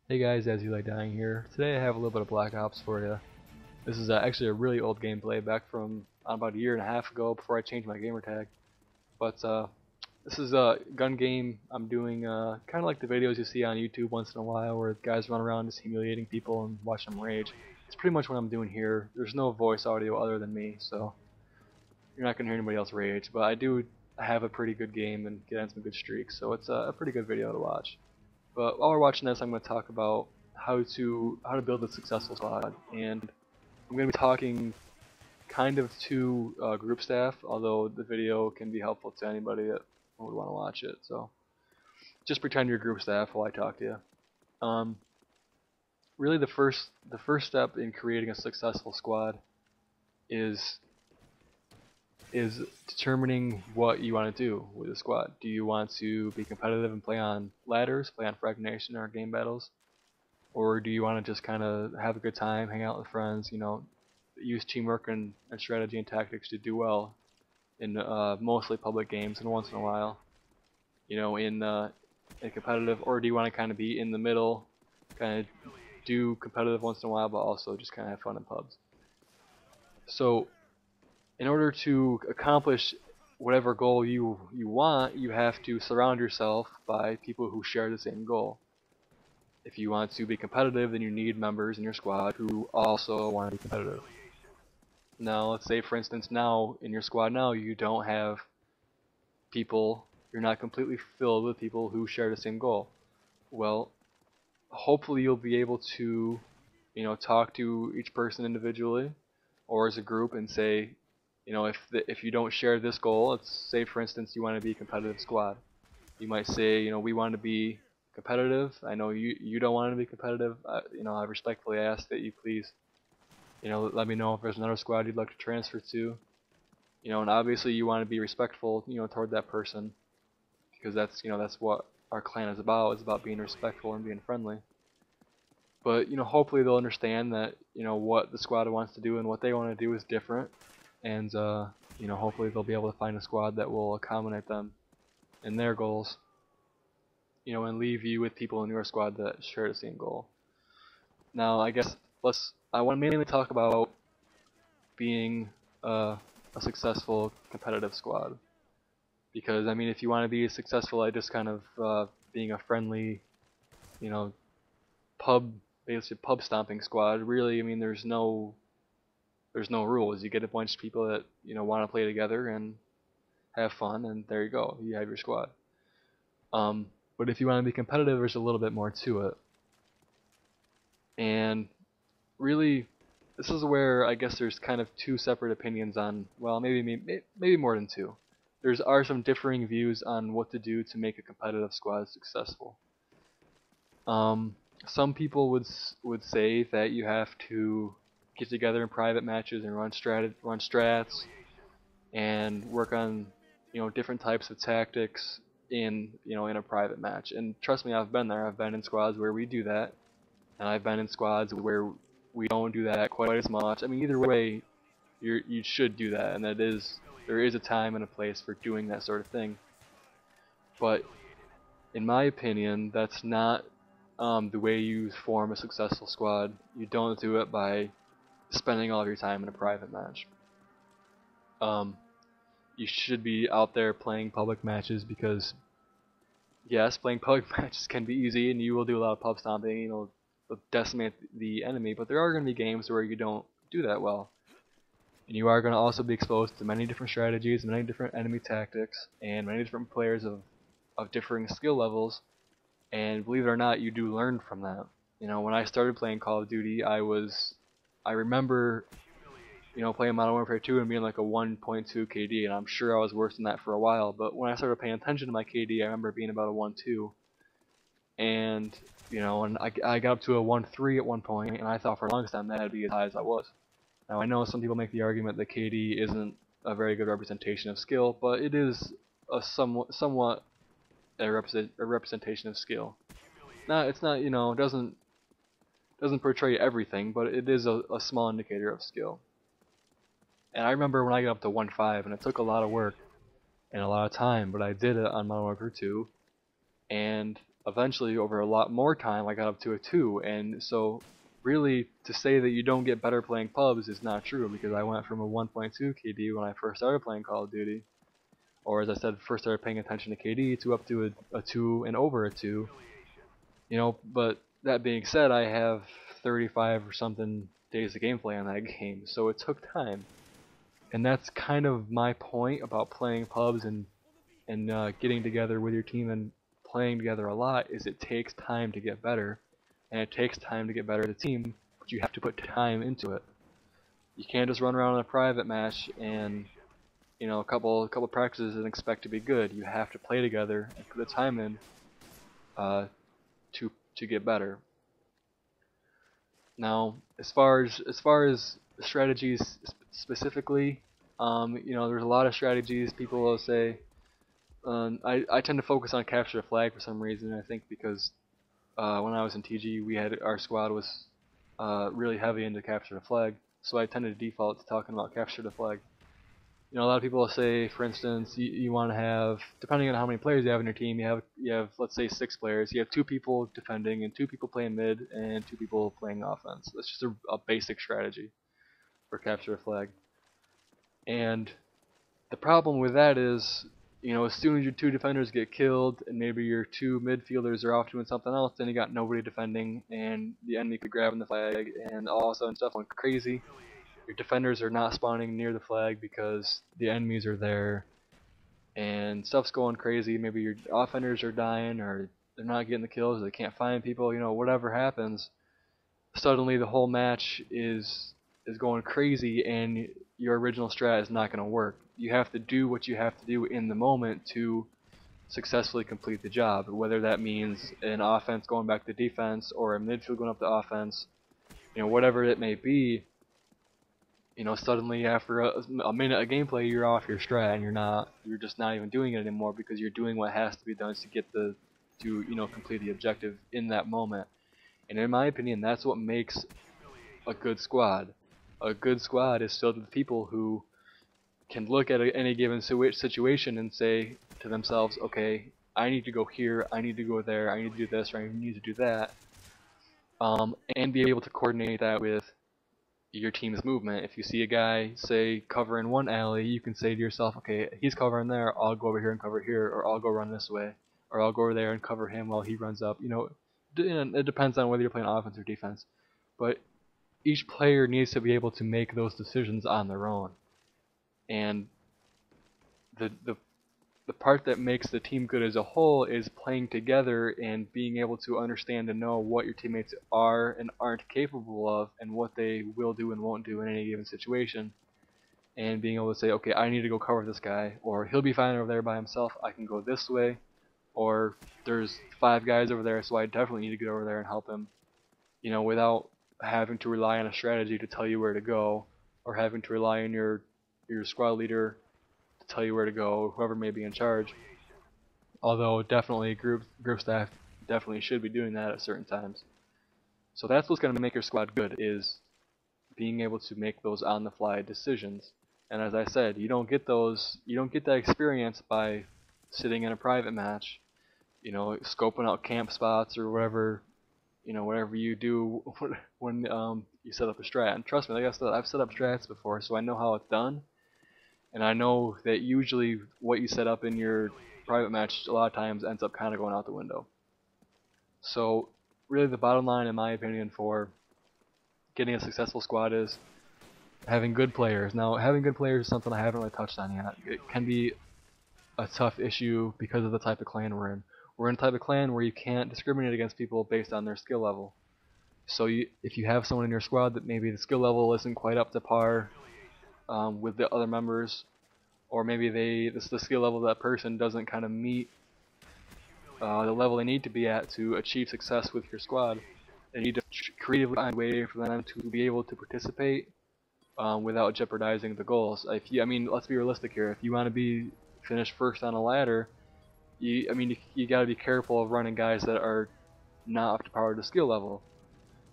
Hey guys, as you lie dying here. Today I have a little bit of Black Ops for you. This is actually a really old gameplay back from about a year and a half ago before I changed my gamer tag. But this is a gun game I'm doing kind of like the videos you see on YouTube once in a while where guys run around just humiliating people and watch them rage. It's pretty much what I'm doing here. There's no voice audio other than me, so you're not going to hear anybody else rage. But I do have a pretty good game and get on some good streaks, so it's a pretty good video to watch. But while we're watching this, I'm going to talk about how to build a successful squad, and I'm going to be talking kind of to group staff, although the video can be helpful to anybody that would want to watch it. So just pretend you're group staff while I talk to you. Really, the first step in creating a successful squad is is determining what you want to do with the squad. Do you want to be competitive and play on ladders, play on Frag Nation or game battles? Or do you want to just kind of have a good time, hang out with friends, use teamwork and strategy and tactics to do well in mostly public games and once in a while, in competitive, or do you want to kind of be in the middle, kind of do competitive once in a while, but also just kind of have fun in pubs? So, in order to accomplish whatever goal you want, you have to surround yourself by people who share the same goal. If you want to be competitive, then you need members in your squad who also want to be competitive. Now, let's say, for instance, now in your squad now you don't have people, you're not completely filled with people who share the same goal. Well, hopefully you'll be able to, talk to each person individually or as a group and say, if you don't share this goal, let's say, for instance, you want to be a competitive squad. You might say, we want to be competitive. I know you don't want to be competitive. I respectfully ask that you please, let me know if there's another squad you'd like to transfer to. And obviously you want to be respectful, toward that person, because that's what our clan is about. It's about being respectful and being friendly. But hopefully they'll understand that what the squad wants to do and what they want to do is different, and hopefully they'll be able to find a squad that will accommodate them in their goals. And leave you with people in your squad that share the same goal. Now, I guess I want to mainly talk about being a successful competitive squad, because I mean, if you want to be successful at just kind of being a friendly, you know, pub basically pub stomping squad, really, I mean, there's no rules. You get a bunch of people that want to play together and have fun, and there you go, you have your squad. But if you want to be competitive, there's a little bit more to it. And really, this is where I guess there's kind of two separate opinions on, well, maybe more than two. Are some differing views on what to do to make a competitive squad successful. Some people would say that you have to get together in private matches and run strats and work on different types of tactics in a private match. And trust me, I've been there. I've been in squads where we do that, and I've been in squads where we don't do that quite as much. I mean, either way, you should do that, and there is a time and a place for doing that sort of thing. But in my opinion, that's not the way you form a successful squad. You don't do it by spending all of your time in a private match. You should be out there playing public matches because, yes, playing public matches can be easy, and you will do a lot of pub stomping. Decimate the enemy, but there are going to be games where you don't do that well. And you are going to also be exposed to many different strategies, many different enemy tactics, and many different players of differing skill levels. And believe it or not, you do learn from that. When I started playing Call of Duty, I remember, playing Modern Warfare 2 and being like a 1.2 KD, and I'm sure I was worse than that for a while. But when I started paying attention to my KD, I remember being about a 1.2, and and I got up to a 1.3 at one point, and I thought for the longest time that would be as high as I was. Now I know some people make the argument that KD isn't a very good representation of skill, but it is a somewhat a representation of skill. It's not doesn't portray everything, but it is a small indicator of skill. And I remember when I got up to 1.5, and it took a lot of work and a lot of time, but I did it on Modern Warfare 2, and eventually, over a lot more time, I got up to a 2, and so really, to say that you don't get better playing pubs is not true, because I went from a 1.2 KD when I first started playing Call of Duty, or as I said, first started paying attention to KD, to up to a 2 and over a 2. But that being said, I have 35 or something days of gameplay on that game, so it took time. And that's kind of my point about playing pubs and getting together with your team and playing together a lot, is it takes time to get better, and it takes time to get better as a team, but you have to put time into it. You can't just run around in a private match and a couple practices and expect to be good. You have to play together and put the time in to get better. Now, as far as strategies specifically, there's a lot of strategies. People will say, I tend to focus on capture the flag for some reason. I think because when I was in TG, our squad was really heavy into capture the flag, so I tended to default to talking about capture the flag. A lot of people will say, for instance, you want to have, depending on how many players you have in your team, you have let's say 6 players. You have 2 people defending and 2 people playing mid and 2 people playing offense. That's just a basic strategy for capture the flag. And the problem with that is, as soon as your 2 defenders get killed and maybe your 2 midfielders are off doing something else, then you got nobody defending and the enemy could grab the flag and all of a sudden stuff went crazy. Your defenders are not spawning near the flag because the enemies are there, and stuff's going crazy. Maybe your offenders are dying, or they're not getting the kills, or they can't find people. Whatever happens, suddenly the whole match is going crazy, and your original strat is not going to work. You have to do what you have to do in the moment to successfully complete the job, whether that means an offense going back to defense or a midfield going up to offense. Whatever it may be. Suddenly after a minute of gameplay, you're off your strat and you're just not even doing it anymore because you're doing what has to be done to get to complete the objective in that moment. And in my opinion, that's what makes a good squad. A good squad is filled with people who can look at any given situation and say to themselves, okay, I need to go here, I need to go there, I need to do this, or I need to do that, and be able to coordinate that with your team's movement. If you see a guy, say, covering one alley, you can say to yourself, okay, he's covering there, I'll go over here and cover here, or I'll go run this way, or I'll go over there and cover him while he runs up. It depends on whether you're playing offense or defense, but each player needs to be able to make those decisions on their own. And the part that makes the team good as a whole is playing together and being able to understand and know what your teammates are and aren't capable of, and what they will do and won't do in any given situation, and being able to say, okay, I need to go cover this guy, or he'll be fine over there by himself, I can go this way, or there's 5 guys over there, so I definitely need to get over there and help him, without having to rely on a strategy to tell you where to go, or having to rely on your squad leader to tell you where to go, whoever may be in charge. Although definitely group staff definitely should be doing that at certain times. So that's what's going to make your squad good, is being able to make those on-the-fly decisions. And as I said, you don't get that experience by sitting in a private match, scoping out camp spots or whatever you do when you set up a strat. And trust me, like I said, I've set up strats before, so I know how it's done. And I know that usually what you set up in your private match a lot of times ends up kind of going out the window. So really the bottom line, in my opinion, for getting a successful squad is having good players. Now, having good players is something I haven't really touched on yet. It can be a tough issue because of the type of clan we're in. We're in a type of clan where you can't discriminate against people based on their skill level. So if you have someone in your squad that maybe the skill level isn't quite up to par with the other members, or maybe the skill level of that person doesn't kind of meet the level they need to be at to achieve success with your squad, they need to creatively find a way for them to be able to participate without jeopardizing the goals. Let's be realistic here. If you want to be finished first on a ladder, you got to be careful of running guys that are not up to par with the skill level.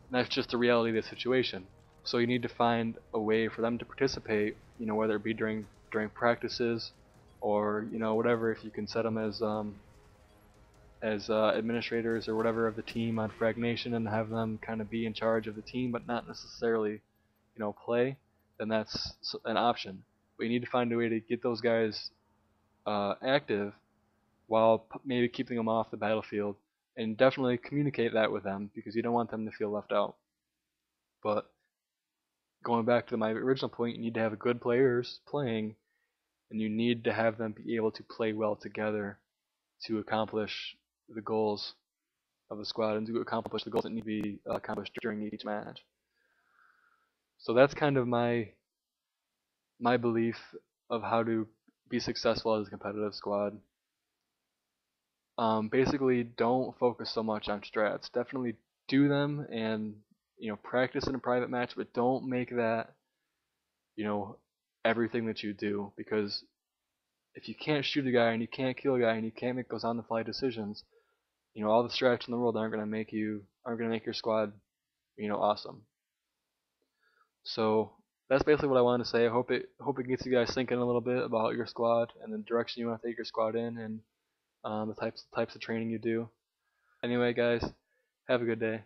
And that's just the reality of the situation. So you need to find a way for them to participate, whether it be during practices or whatever. If you can set them as administrators or whatever of the team on Frag Nation and have them kind of be in charge of the team, but not necessarily, play, then that's an option. But you need to find a way to get those guys active while maybe keeping them off the battlefield, and definitely communicate that with them because you don't want them to feel left out. But going back to my original point, you need to have good players playing, and you need to have them be able to play well together to accomplish the goals of the squad and to accomplish the goals that need to be accomplished during each match. So that's kind of my belief of how to be successful as a competitive squad. Basically, don't focus so much on strats. Definitely do them and practice in a private match, but don't make that everything that you do, because if you can't shoot a guy and you can't kill a guy and you can't make those on-the-fly decisions, all the strats in the world aren't gonna make your squad awesome. So that's basically what I wanted to say. I hope it gets you guys thinking a little bit about your squad and the direction you want to take your squad in, and the types of training you do. Anyway, guys, have a good day.